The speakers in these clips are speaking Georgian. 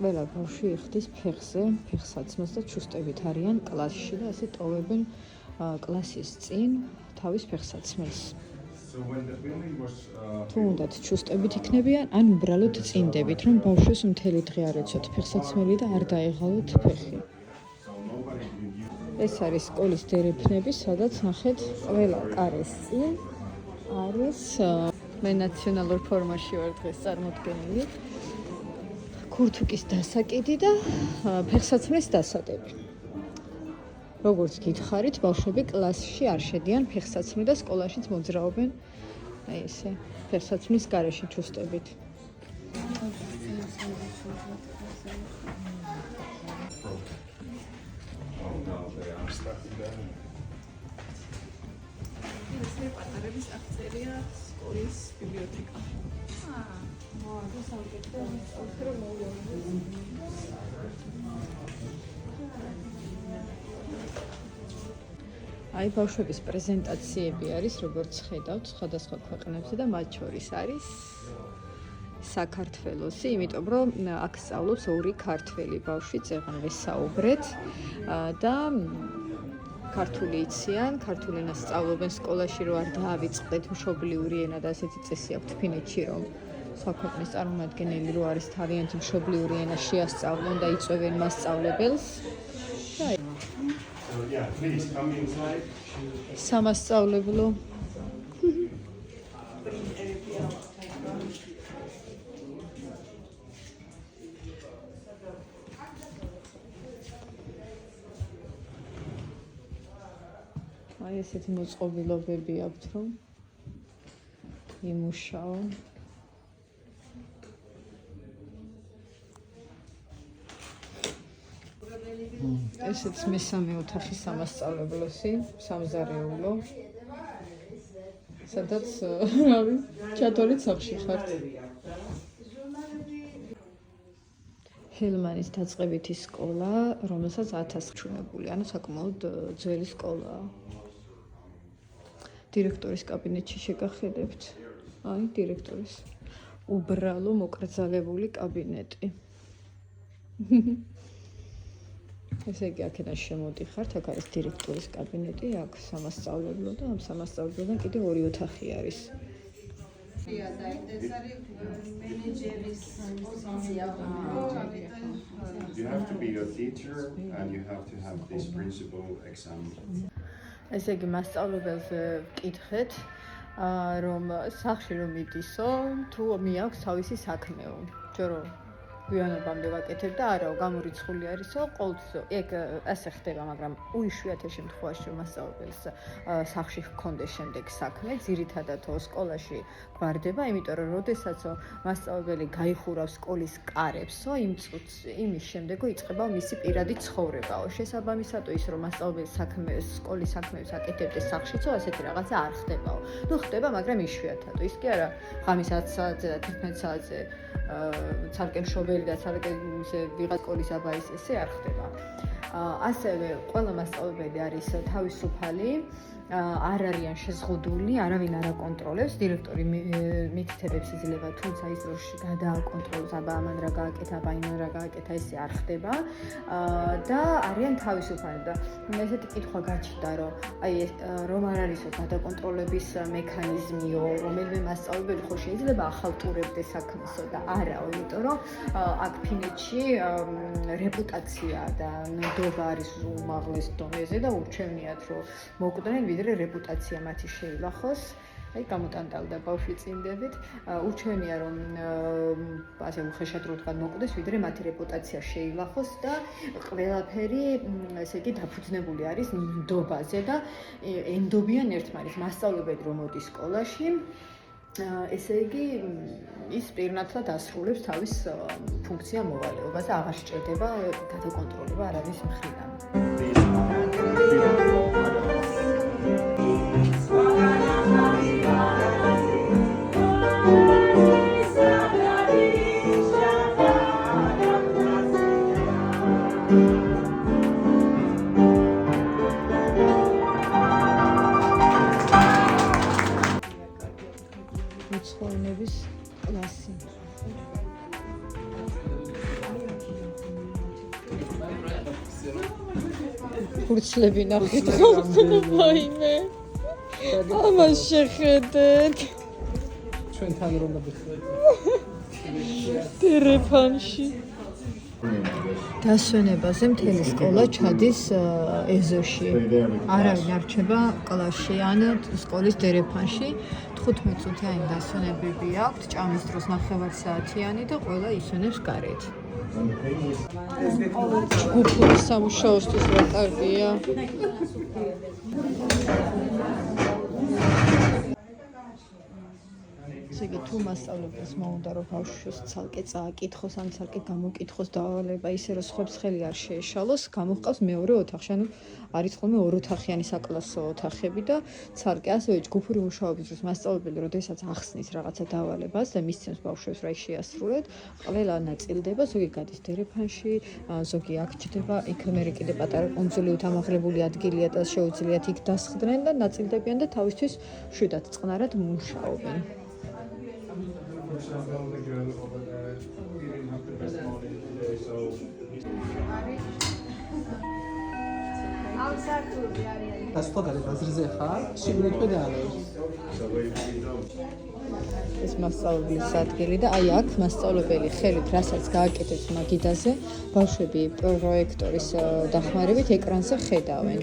ყველა ბავშვი იხდის ფეხზე, ფეხსაცმელს და ჩუსტებით არიან კლასში და ასე ტოვებენ კლასის წინ თავის ფეხსაცმელს. თუ უნდათ ჩუსტებით იქნებიან, ან უბრალოდ წინდებით, რომ ბავშვს მთელი დღე არ ეცოთ ფეხსაცმელი და არ დაეღალოთ ფეხი. ეს არის სკოლის დერეფნები, სადაც ნახეთ ყველა კარის წინ არის მე ნაციონალურ ფორმაში ვარ დღეს წარმოდგენილი. ქურთუკის დასაკიდი და ფეხსაცმლის დასადები. როგორც გითხარით, ბავშვები კლასში არ შედიან ფეხსაცმლი და სკოლაშიც მოძრაობენ აი ესე ფეხსაცმლის გარეშე ჩუსტებით. ეს პატარების აქცია სკოლის ბიბლიოთეკა. აი ბავშვების პრეზენტაციები არის, როგორც ხედავთ, სხვადასხვა ქვეყნებზე და მათ შორის არის საქართველოსი, იმიტომ რომ აქ სწავლობს ორი ქართველი ბავშვი, წეღან ვესაუბრეთ და ქართული იციან, ქართულ ენას სწავლობენ სკოლაში, რომ არ დაავიწყდეთ მშობლიური ენა და ასეთი წესი აქვთ ფინეთში, რომ სხვა ქვეყნის წარმომადგენელი რო არის თავიანთი მშობლიური ენა შეასწავლონ და იწვევენ მასწავლებელს. სამასწავლებლო. აი ესეთი მოწყობილობები აქვთ, რომ იმუშაო. ესეც მესამე ოთახი სამასწავლებლოსი, სამზარეულო. სადაც რავი, ჩათოლით სახლში ხართ. ჰელმანის დაწყებითი სკოლა, რომელსაც 1000 ჩუმებული, ანუ საკმაოდ ძველი სკოლაა. დირექტორის კაბინეტში შეგახედებთ. აი, დირექტორის უბრალო მოკრძალებული კაბინეტი. ესე იგი, აქედან შემოდიხართ, აქ არის დირექტორის კაბინეტი, აქ სამასწავლებლო და ამ სამასწავლებლოდან კიდე ორი ოთახი არის. You have to be a teacher and you have to have this principal exam. ესე იგი, მასწავლებელს ვკითხეთ, რომ სახლში რომ მიდისო, თუ მიაქვს თავისი საქმეო. ჯერო გვიანობამდე ვაკეთებ და არაო გამორიცხული არისო, ყოველთვის ეგ ასე ხდება, მაგრამ უიშვიათეს შემთხვევაში რომ მასწავლებელს სახლში ჰქონდეს შემდეგ საქმე, ძირითადად სკოლაში გვარდება, იმიტომ რომ როდესაც მასწავლებელი გაიხურავს სკოლის კარებსო, იმის შემდეგო იწყება მისი პირადი ცხოვრებაო. შესაბამისად ის რომ მასწავლებელი სკოლის საქმეებს აკეთებდეს სახლშიცო, ასეთი რაღაცა არ ხდებაო. ნუ ხდება, მაგრამ იშვიათად. ის კი არა, ღამის 10 საათზე და 11 საათზე ცალკე მშობელი და ცალკე ვიღაც სკოლის აბაის ესე არ ხდება. ასევე ყველა მასწავლებელი არის თავისუფალი, არ არიან შეზღუდული, არავინ არ აკონტროლებს, დირექტორი მითითებებს იძლევა, თუმცა ის რომ გადააკონტროლოს, აბა ამან რა გააკეთა, აბა იმან რა გააკეთა, ესე არ ხდება და არიან თავისუფალი და ესეთი კითხვა გაჩნდა, რომ აი რომ არ არისო გადაკონტროლების მექანიზმიო, რომელიმე მასწავლებელი ხო შეიძლება ახალტურებდეს საქმესო და არაო, იმიტომ რომ აქ ფინეთში რეპუტაცია და ნდობა არის უმაღლეს დონეზე და ურჩევნიათ რომ მოკვდნენ ვიდრე რეპუტაცია მათი შეილახოს. აი გამოტანტალდა ბავშვი წინდებით, ურჩევნია რომ ასე უხეშად რო თქვა მოკვდეს ვიდრე მათი რეპუტაცია შეილახოს და ყველაფერი ესე იგი დაფუძნებული არის ნდობაზე და ენდობიან ერთმანეთს. მასწავლებელი რომ მოდის სკოლაში, ესე იგი ის პირნათლად ასრულებს თავის ფუნქცია მოვალეობას და აღარ სჭირდება გადაკონტროლება არავის მხრიდან. მოწყობილების კლასი. ფურცლები ნახეთ ხოლმე. ამას შეხედეთ. ჩვენთან რომ მიხდეთ. დერეფანში. დასვენებაზე მთელი სკოლა ჩადის ეზოში. არავინ არ რჩება კლასში ან სკოლის დერეფანში. 15 წუთიანი დასვენებები აქვთ, ჭამის დროს 9 საათიანი და ყველა ისვენებს გარეთ. ჯგუფური სამუშაოსთვის ვატარდია. ისე თუ მასწავლებელს მოუნდა რომ ბავშვს ცალკე წააკითხოს ან ცალკე გამოკითხოს დავალება ისე რომ სხვებს ხელი არ შეეშალოს, გამოჰყავს მეორე ოთახში. ანუ არის ხოლმე ოროთახიანი საკლასო ოთახები და ცალკე ასევე ჯგუფური მუშაობის დროს მასწავლებელი როდესაც ახსნის რაღაცა დავალებას და მისცემს ბავშვებს რა შეასრულეთ, ყველა ნაწილდება, ზოგი გადის დერეფანში, ზოგი აქ ჩდება, იქ მერე კიდე პატარა კონსოლი უთამაღლებული ადგილია და შეუძლიათ იქ დასხდნენ და ნაწილდებიან და თავისთვის შვიდად წყნარად მუშაობენ. დასწვა გადაზრზე ხარ, შიგნითვე დაალევს. ეს მასწავლებლის ადგილი და აი აქ მასწავლებელი ხელით რასაც გააკეთებს მაგიდაზე, ბავშვები პროექტორის დახმარებით ეკრანზე ხედავენ.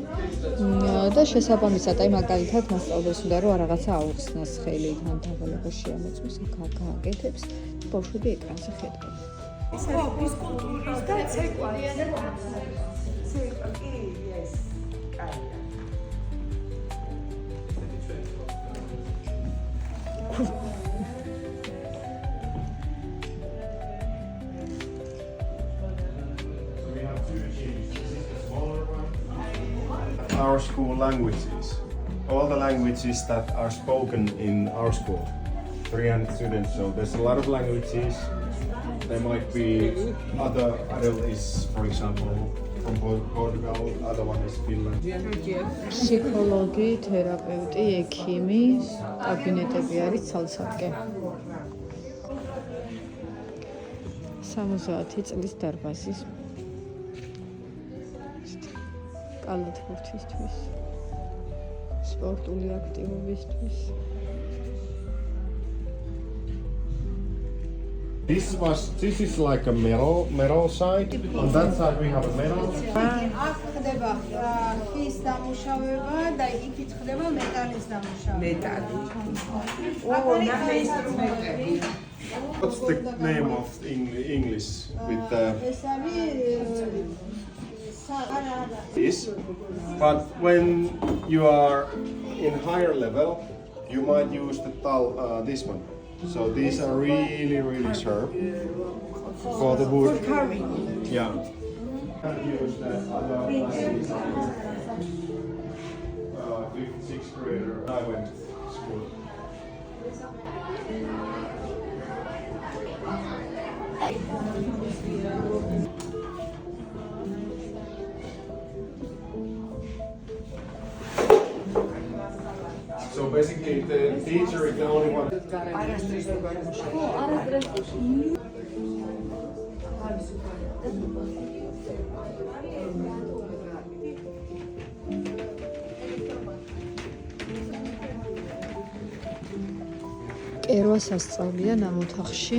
და შესაბამისად აი მაგალითად მასწავლებელს უნდა რომ რაღაცა აუხსნას ხელით, ან დავალება შეამოწმოს, გააკეთებს და ბავშვები ეკრანზე ხედავენ. ის არის ფიზკულტურის და ცეკვაის. ცეკვა კი ეს. Our school languages, all the languages that are spoken in our school, 300 students, so there's a lot of languages. There might be other is, for example, from Portugal, other one is Finland. ფსიქოლოგი, თერაპევტი, ექიმი, კაბინეტები არის ცალ-ცალკე. 70 წლის დარბაზის კალათბურთისთვის, სპორტული აქტივობისთვის. This is like a metal side. On that side we have a metal. აქ ხდება ხის დამუშავება და იქით ხდება მეტალის დამუშავება. What's the name of English with the ეს არის this? But when you are in higher level, you might use this one. So these are really sharp for the wood. for carving. Yeah. Use that other fifth, sixth grader. I went to school. So basically, the teacher is the only one. კერვა სასწავლია ნამოთახში.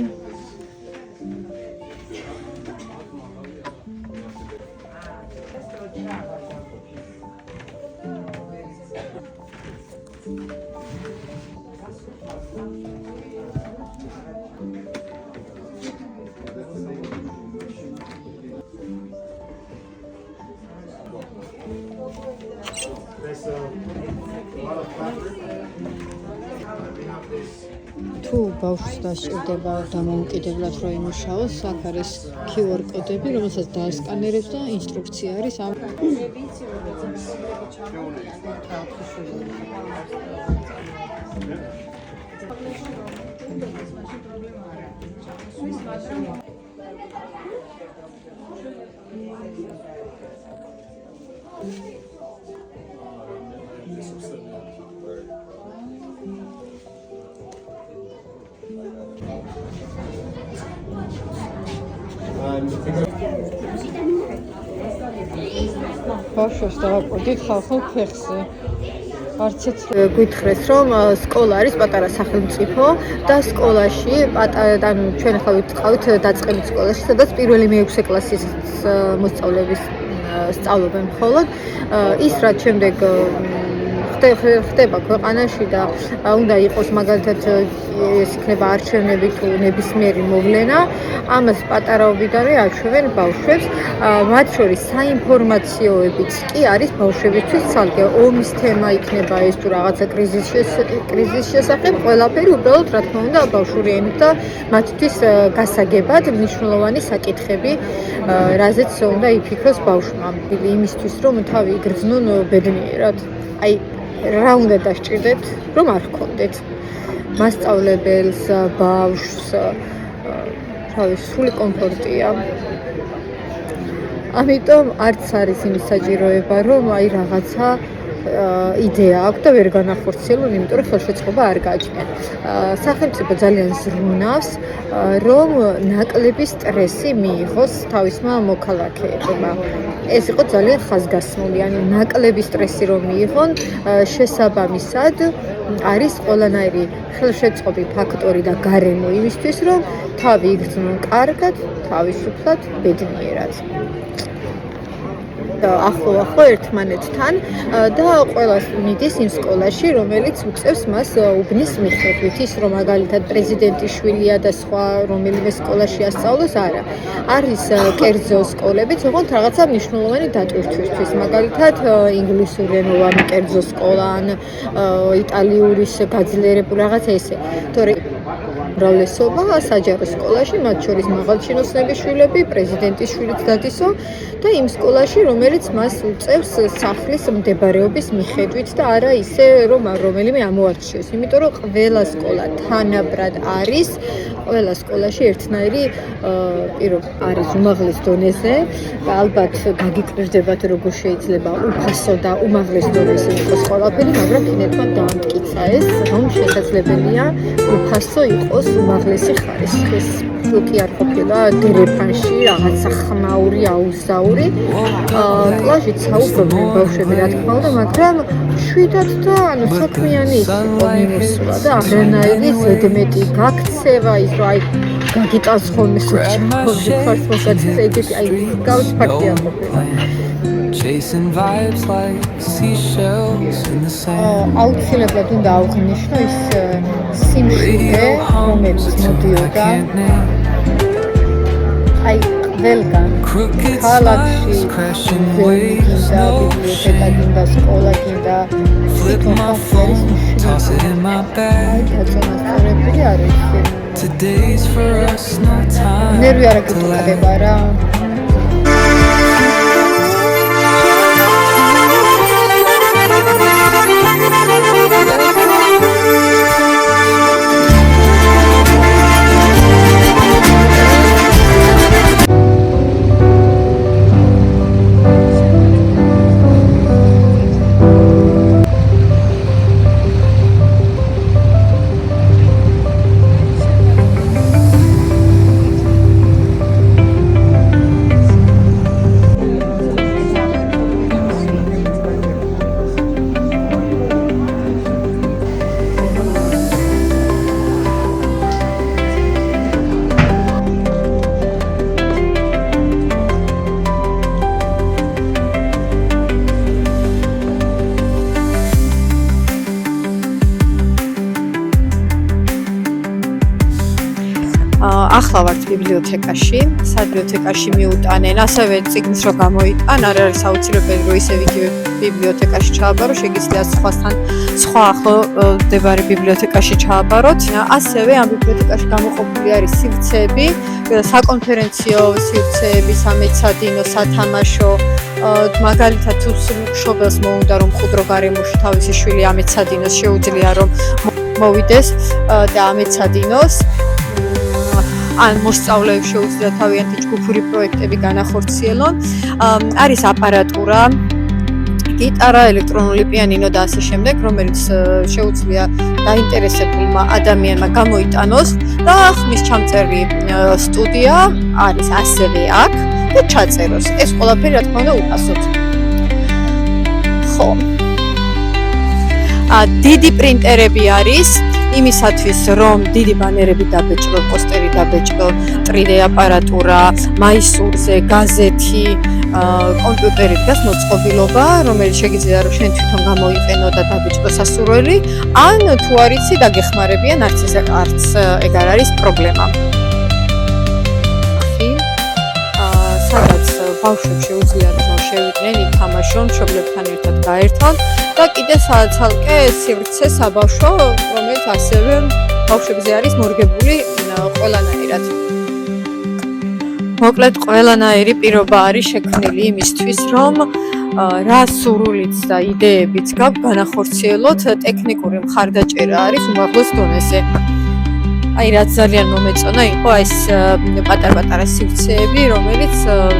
There's a lot of fabric. We have this. თუ ბავშვს დასჭირდება დამოუკიდებლად რომ იმუშაოს, აქ არის QR კოდები, რომელსაც დაასკანერებს და ინსტრუქცია არის ამ ბავშვებს დავაკვირდით ხალხურ ფეხზე. არც გითხრეს რომ სკოლა არის პატარა სახელმწიფო და სკოლაში ანუ ჩვენ ახლა ვიყავით დაწყებით სკოლაში, სადაც პირველი მე-6 კლასის მოსწავლეების სწავლობენ მხოლოდ ის რაც შემდეგ ხდება ქვეყანაში და უნდა იყოს მაგალითად ეს იქნება არჩევნები თუ ნებისმიერი მოვლენა, ამას პატარაობიდანვე აჩვევენ ბავშვებს, მათ შორის საინფორმაციოებიც კი არის ბავშვებისთვის ცალკე ომის თემა იქნება ეს თუ რაღაცა კრიზისის შესახებ, ყველაფერი უბრალოდ რა თქმა უნდა ბავშვური ენით და მათთვის გასაგებად მნიშვნელოვანი საკითხები, რაზეც უნდა იფიქროს ბავშვმა, იმისთვის რომ თავი იგრძნონ ბედნიერად. აი რა უნდა დასჭირდეთ, რომ არ ჰქონდეთ მასწავლებელს, ბავშვს, სრული კომფორტია. ამიტომ არც არის იმის საჭიროება, რომ აი რაღაცა იდეა აქვს და ვერ განახორციელონ, იმიტომ რომ ხელშეწყობა არ გააჩნიათ. სახელმწიფო ძალიან ზრუნავს, რომ ნაკლები სტრესი მიიღოს თავისმა მოქალაქეებმა. ეს იყო ძალიან ხაზგასმული, ანუ ნაკლები სტრესი რომ მიიღონ, შესაბამისად არის ყველანაირი ხელშეწყობი ფაქტორი და გარემო იმისთვის, რომ თავი იგრძნონ კარგად, თავისუფლად, ბედნიერად. ახლო ერთმანეთთან და ყველას მიდის იმ სკოლაში, რომელიც უწევს მას უბნის მიხედვით, ის რომ მაგალითად პრეზიდენტის შვილია და სხვა რომელიმე სკოლაში ასწავლოს, არა. არის კერძო სკოლები, თუმცა რაღაცა მნიშვნელოვანი დატვირთვისთვის, მაგალითად ინგლისურენოვანი კერძო სკოლა ან იტალიურის გაძლიერებული რაღაცა ესე. თორე უმრავლესობა საჯარო სკოლაში, მათ შორის მაღალჩინოსნების შვილები, პრეზიდენტის შვილიც დადისო და იმ სკოლაში, რომელიც მას უწევს სახლის მდებარეობის მიხედვით და არა ისე, რომ რომელიმე ამოარჩიოს. იმიტომ რომ ყველა სკოლა თანაბრად არის, ყველა სკოლაში ერთნაირი პირობა არის უმაღლეს დონეზე და ალბათ გაგიკრიბდებათ, როგორ შეიძლება უფასო და უმაღლეს დონეზე იყოს ყველაფერი, მაგრამ კიდევ დაამტკიცა ეს, რომ შესაძლებელია უფასო იყოს უმაღლესი ხარისხის. კი არ ყოფილა დერეფანში რაღაცა ხმაური, აუზაური. კლასშიც საუბრობდნენ ბავშვები, რა თქმა უნდა, მაგრამ შვიდად და ანუ საქმიანი იყო მინუსვა და არანაირი ზედმეტი გაქცევა ის რომ აი გაგიტანს ხოლმე სუჩი ხარს მოსაცეთ ეგეთი აი გავს ფაქტია ყოფილა. Chasing vibes like seashells in the sand. აუცილებლად უნდა აღნიშნო ის სიმშვიდე, რომელიც მოდიოდა აი ყველგან ქალაქში, გინდა ბიბლიოთეკა, გინდა სკოლა, გინდა თვითონ ხალხის დაწონასწორებული არის. ნერვი არ გიტყდება რა. ახლა ვართ ბიბლიოთეკაში, საბიბლიოთეკაში მიუტანენ, ასევე წიგნს რო გამოიტან, არ არის აუცილებელი რომ ისევ იგივე ბიბლიოთეკაში ჩააბარო, შეგიძლიათ სხვა ახლო მდებარე ბიბლიოთეკაში ჩააბაროთ. ასევე ამ ბიბლიოთეკაში გამოყოფილი არის სივრცეები, საკონფერენციო სივრცეები, სამეცადინო, სათამაშო, მაგალითად თუ მშობელს მოუნდა რომ მყუდრო გარემოში თავისი შვილი ამეცადინოს, შეუძლია რომ მოვიდეს და ამეცადინოს. ან მოსწავლეებს შეუძლია თავიანთი ჯგუფური პროექტები განახორციელონ. არის აპარატურა, გიტარა, ელექტრონული პიანინო და ასე შემდეგ, რომელიც შეუძლია დაინტერესებულმა ადამიანმა გამოიტანოს და ხმის ჩამწერი სტუდია არის ასევე აქ და ჩაწეროს. ეს ყველაფერი რა თქმა უნდა უფასოდ. ხო. დიდი პრინტერები არის იმისათვის, რომ დიდი ბანერები დაბეჭდო, პოსტერი დაბეჭდო, 3D აპარატურა, მაისურზე, გაზეთი, კომპიუტერი დგას მოწყობილობა, რომელიც შეგიძლია რომ შენ თვითონ გამოიყენო და დაბეჭდო სასურველი, ან თუ არ იცი დაგეხმარებიან, არც ეგ არ არის პრობლემა. სადაც ბავშვებს შეუძლიათ რომ შევიდნენ, ითამაშონ, მშობლებთან ერთად გაერთონ და კიდე ცალკე სივრცე საბავშვო, რომელიც ასევე ბავშვებზე არის მორგებული ყველანაირად. მოკლედ ყველანაირი პირობა არის შექმნილი იმისთვის, რომ რა სურვილიც და იდეებიც გაქვთ, განახორციელოთ, ტექნიკური მხარდაჭერა არის უმაღლეს დონეზე. აი რაც ძალიან მომეწონა იყო ეს პატარ-პატარა სივრცეები, რომელიც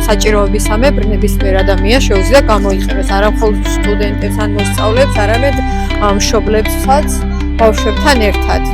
საჭიროებისამებრ ნებისმიერ ადამიანს შეუძლია გამოიყენოს არა მხოლოდ სტუდენტებს ან მოსწავლეებს, არამედ მშობლებსაც ბავშვებთან ერთად.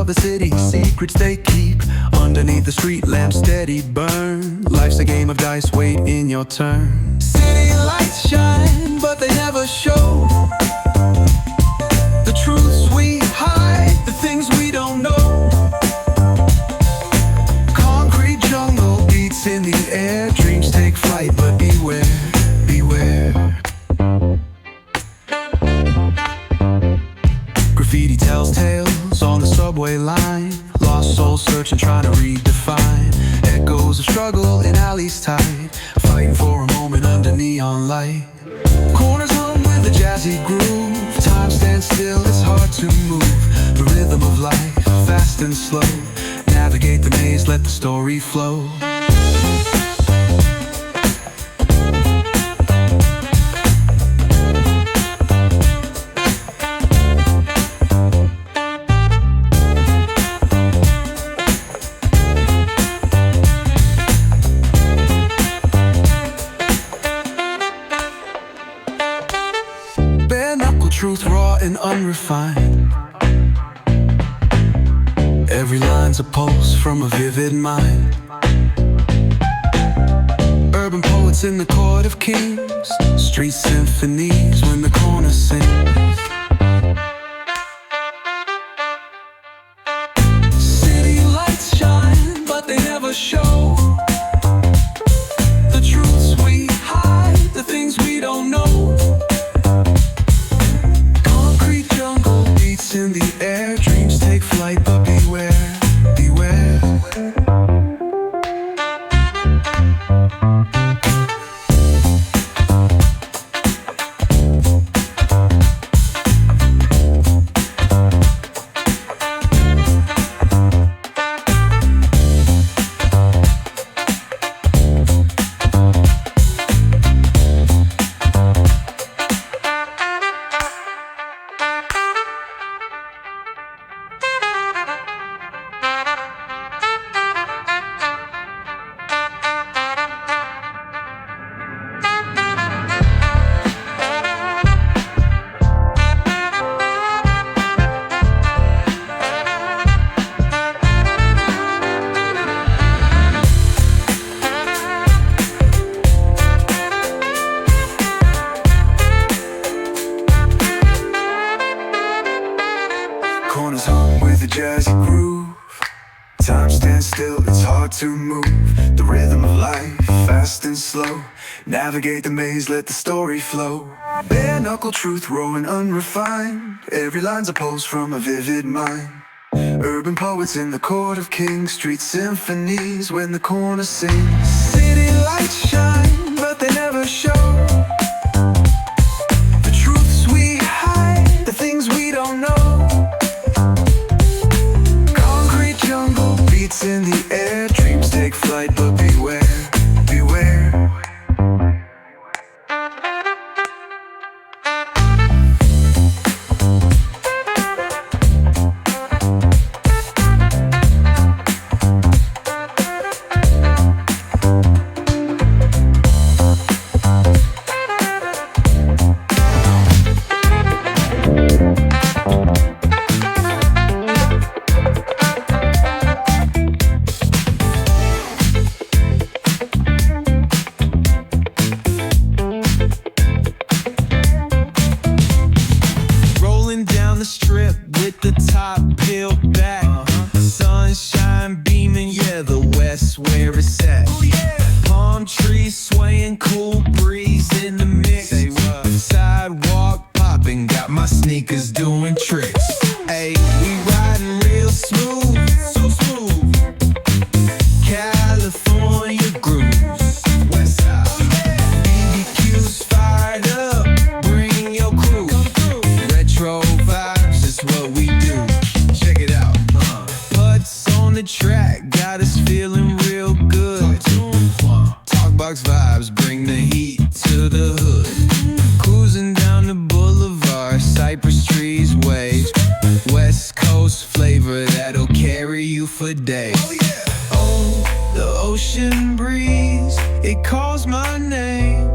The city secrets they keep underneath the street lamp steady burn. Life's a game of dice, wait in your turn. City lights shine, but they never show the truths we hide, the things we don't know. Concrete jungle beats in the air, dreams take flight, but beware, beware. Graffiti tells tales on the subway line, lost souls searching, trying to redefine echoes of struggle in alleys tight, fighting for a moment under neon light. Corners hum with a jazzy groove, time stands still, it's hard to move. The rhythm of life, fast and slow, navigate the maze, let the story flow. Truth raw and unrefined. Every line's a pulse from a vivid mind. Urban poets in the court of kings, street symphonies when the corner sings. City lights shine, but they never show the truths we hide, the things we don't know. In the air, dreams take flight, but beware, beware. Corners hum with a jazzy groove. Time stands still, it's hard to move. The rhythm of life, fast and slow. Navigate the maze, let the story flow. Bare knuckle truth, raw and unrefined. Every line's a pulse from a vivid mind. Urban poets in the court of kings, street symphonies when the corner sings. City lights shine, but they never show the truths we hide, the things we don't know. Concrete jungle beats in the air, dreams take flight, but beware, beware. Rolling down the strip with the top peeled back. Sunshine beaming, yeah, the west where it's at. Palm trees swaying, cool breeze in the mix. Sidewalk popping, got my sneakers doing tricks. Ayy, we riding real smooth, so smooth. California grooves, west side. BBQ's fired up, bring your crew. Retro vibes is what we do. Check it out. Putts on the track, got us feeling real good. Talkbox vibes, bring the heat to the hood. Cruising down the boulevard, cypress trees, waves. West Coast flavor that'll carry you for days. Oh, the ocean breeze, it calls my name.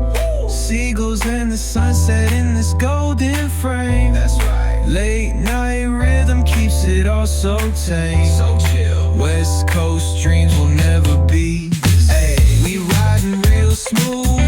Seagulls and the sunset in this golden frame. That's right. Late night rhythm keeps it all so tame. So chill. West Coast dreams will never be the same. We riding real smooth.